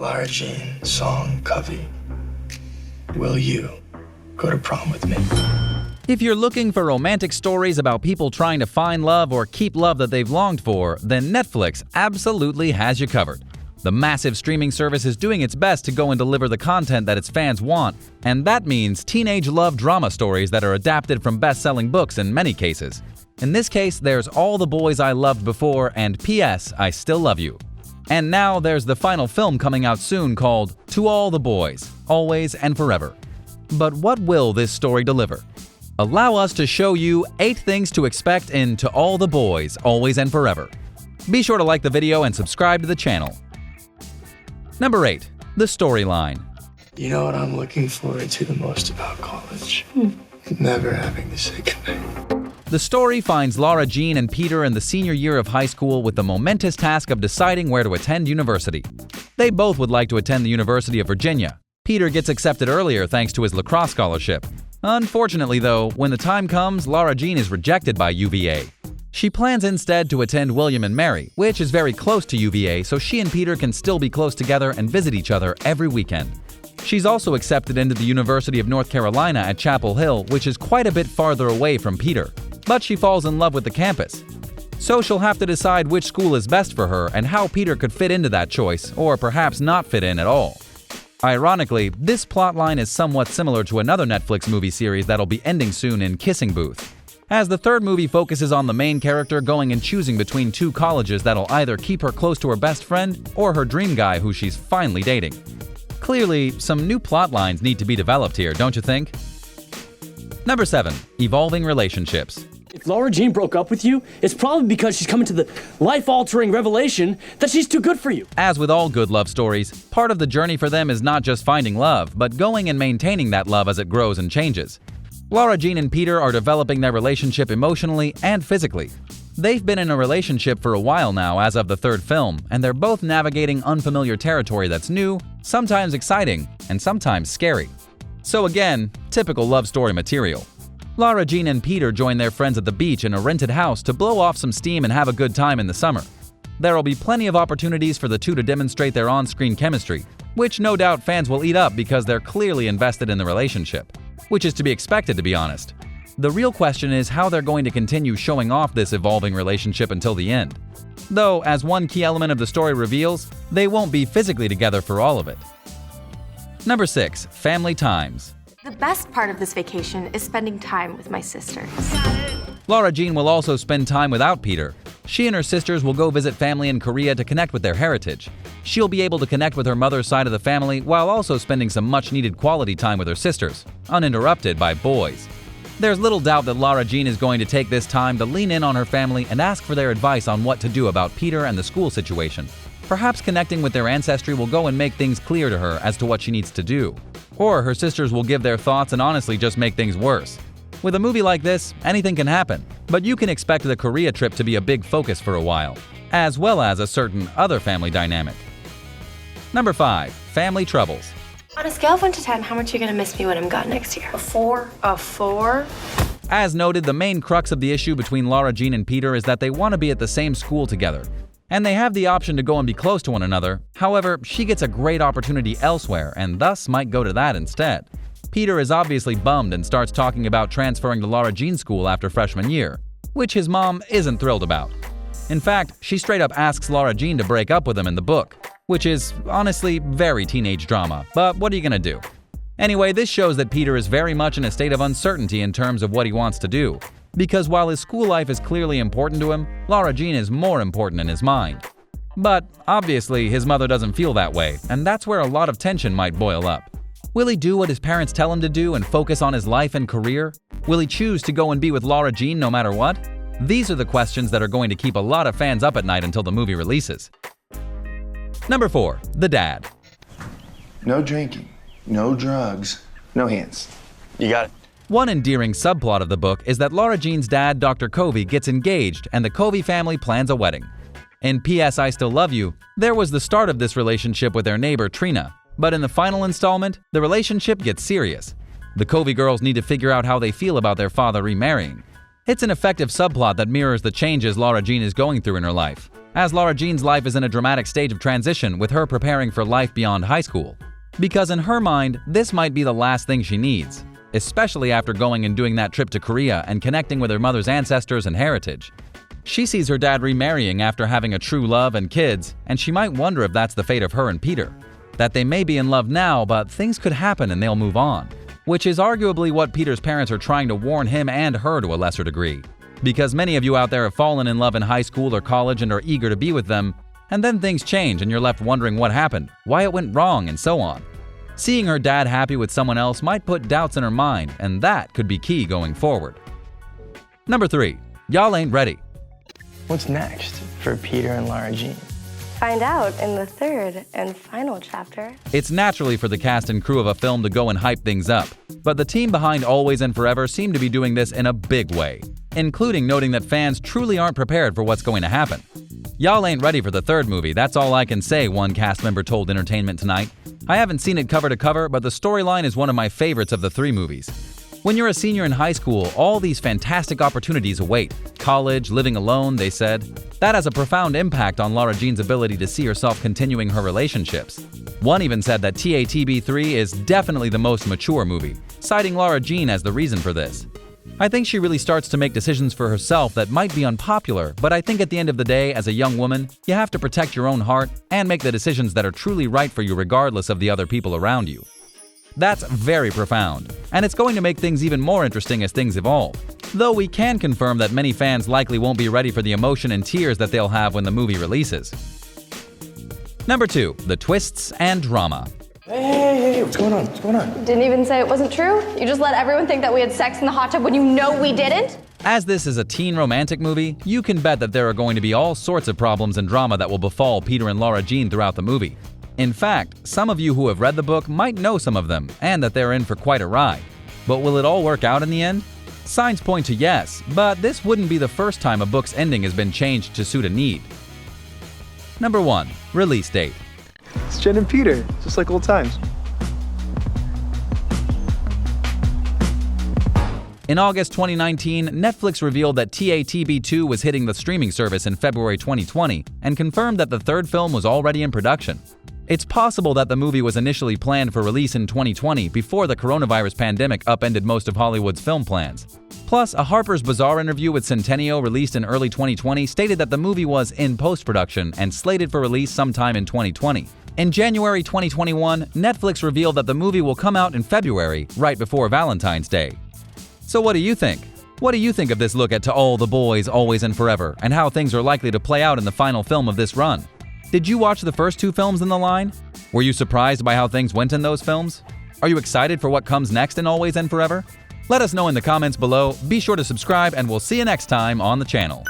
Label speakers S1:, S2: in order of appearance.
S1: Lara Jean, Song, Covey, will you go to prom with me?
S2: If you're looking for romantic stories about people trying to find love or keep love that they've longed for, then Netflix absolutely has you covered. The massive streaming service is doing its best to go and deliver the content that its fans want, and that means teenage love drama stories that are adapted from best-selling books in many cases. In this case, there's All the Boys I Loved Before and P.S. I Still Love You. And now there's the final film coming out soon called To All the Boys, Always and Forever. But what will this story deliver? Allow us to show you 8 things to expect in To All the Boys, Always and Forever. Be sure to like the video and subscribe to the channel. Number 8. The storyline.
S1: You know what I'm looking forward to the most about college? Never having to say goodnight.
S2: The story finds Lara Jean and Peter in the senior year of high school with the momentous task of deciding where to attend university. They both would like to attend the University of Virginia. Peter gets accepted earlier thanks to his lacrosse scholarship. Unfortunately, though, when the time comes, Lara Jean is rejected by UVA. She plans instead to attend William and Mary, which is very close to UVA, so she and Peter can still be close together and visit each other every weekend. She's also accepted into the University of North Carolina at Chapel Hill, which is quite a bit farther away from Peter. But she falls in love with the campus. So she'll have to decide which school is best for her and how Peter could fit into that choice, or perhaps not fit in at all. Ironically, this plotline is somewhat similar to another Netflix movie series that'll be ending soon in Kissing Booth, as the third movie focuses on the main character going and choosing between 2 colleges that'll either keep her close to her best friend or her dream guy who she's finally dating. Clearly, some new plot lines need to be developed here, don't you think? Number 7. Evolving relationships.
S3: If Lara Jean broke up with you, it's probably because she's coming to the life-altering revelation that she's too good for you.
S2: As with all good love stories, part of the journey for them is not just finding love, but going and maintaining that love as it grows and changes. Lara Jean and Peter are developing their relationship emotionally and physically. They've been in a relationship for a while now as of the third film, and they're both navigating unfamiliar territory that's new, sometimes exciting, and sometimes scary. So again, typical love story material. Lara Jean and Peter join their friends at the beach in a rented house to blow off some steam and have a good time in the summer. There'll be plenty of opportunities for the two to demonstrate their on-screen chemistry, which no doubt fans will eat up because they're clearly invested in the relationship, which is to be expected, to be honest. The real question is how they're going to continue showing off this evolving relationship until the end. Though, as one key element of the story reveals, they won't be physically together for all of it. Number 6. Family times.
S4: The best part of this vacation is spending time with my sisters.
S2: Lara Jean will also spend time without Peter. She and her sisters will go visit family in Korea to connect with their heritage. She'll be able to connect with her mother's side of the family while also spending some much-needed quality time with her sisters, uninterrupted by boys. There's little doubt that Lara Jean is going to take this time to lean in on her family and ask for their advice on what to do about Peter and the school situation. Perhaps connecting with their ancestry will go and make things clear to her as to what she needs to do. Or her sisters will give their thoughts and honestly just make things worse. With a movie like this, anything can happen, but you can expect the Korea trip to be a big focus for a while, as well as a certain other family dynamic. Number 5. Family troubles.
S4: On a scale of 1 to 10, how much are you going to miss me when I'm gone next year? A 4? A 4?
S2: As noted, the main crux of the issue between Lara Jean and Peter is that they want to be at the same school together. And they have the option to go and be close to one another. However, she gets a great opportunity elsewhere and thus might go to that instead. Peter is obviously bummed and starts talking about transferring to Lara Jean's school after freshman year, which his mom isn't thrilled about. In fact, she straight up asks Lara Jean to break up with him in the book, which is honestly very teenage drama, but what are you gonna do? Anyway, this shows that Peter is very much in a state of uncertainty in terms of what he wants to do. Because while his school life is clearly important to him, Lara Jean is more important in his mind. But obviously, his mother doesn't feel that way, and that's where a lot of tension might boil up. Will he do what his parents tell him to do and focus on his life and career? Will he choose to go and be with Lara Jean no matter what? These are the questions that are going to keep a lot of fans up at night until the movie releases. Number 4. The dad.
S5: No drinking, no drugs, no hands. You got it.
S2: One endearing subplot of the book is that Lara Jean's dad, Dr. Covey, gets engaged and the Covey family plans a wedding. In P.S. I Still Love You, there was the start of this relationship with their neighbor Trina, but in the final installment, the relationship gets serious. The Covey girls need to figure out how they feel about their father remarrying. It's an effective subplot that mirrors the changes Lara Jean is going through in her life. as Lara Jean's life is in a dramatic stage of transition with her preparing for life beyond high school. Because in her mind, this might be the last thing she needs, especially after going and doing that trip to Korea and connecting with her mother's ancestors and heritage. She sees her dad remarrying after having a true love and kids, and she might wonder if that's the fate of her and Peter. That they may be in love now, but things could happen and they'll move on. Which is arguably what Peter's parents are trying to warn him and her to a lesser degree. Because many of you out there have fallen in love in high school or college and are eager to be with them, and then things change and you're left wondering what happened, why it went wrong, and so on. Seeing her dad happy with someone else might put doubts in her mind, and that could be key going forward. Number 3. Y'all ain't ready.
S1: What's next for Peter and Lara Jean?
S4: Find out in the third and final chapter.
S2: It's naturally for the cast and crew of a film to go and hype things up, but the team behind Always and Forever seem to be doing this in a big way, including noting that fans truly aren't prepared for what's going to happen. Y'all ain't ready for the third movie, that's all I can say, one cast member told Entertainment Tonight. I haven't seen it cover to cover, but the storyline is one of my favorites of the 3 movies. When you're a senior in high school, all these fantastic opportunities await. College, living alone, they said. That has a profound impact on Lara Jean's ability to see herself continuing her relationships. One even said that TATB 3 is definitely the most mature movie, citing Lara Jean as the reason for this. I think she really starts to make decisions for herself that might be unpopular, but I think at the end of the day, as a young woman, you have to protect your own heart and make the decisions that are truly right for you regardless of the other people around you. That's very profound, and it's going to make things even more interesting as things evolve. Though we can confirm that many fans likely won't be ready for the emotion and tears that they'll have when the movie releases. Number 2. The twists and drama.
S1: Hey, what's going on? What's going on?
S6: Didn't even say it wasn't true? You just let everyone think that we had sex in the hot tub when you know we didn't?
S2: As this is a teen romantic movie, you can bet that there are going to be all sorts of problems and drama that will befall Peter and Lara Jean throughout the movie. In fact, some of you who have read the book might know some of them, and that they're in for quite a ride. But will it all work out in the end? Signs point to yes, but this wouldn't be the first time a book's ending has been changed to suit a need. Number 1. Release date.
S1: It's Jen and Peter, just like old times.
S2: In August 2019, Netflix revealed that TATB 2 was hitting the streaming service in February 2020 and confirmed that the third film was already in production. It's possible that the movie was initially planned for release in 2020 before the coronavirus pandemic upended most of Hollywood's film plans. Plus, a Harper's Bazaar interview with Centineo released in early 2020 stated that the movie was in post-production and slated for release sometime in 2020. In January 2021, Netflix revealed that the movie will come out in February, right before Valentine's Day. So what do you think? What do you think of this look at To All the Boys, Always and Forever, and how things are likely to play out in the final film of this run? Did you watch the first 2 films in the line? Were you surprised by how things went in those films? Are you excited for what comes next in Always and Forever? Let us know in the comments below, be sure to subscribe, and we'll see you next time on the channel.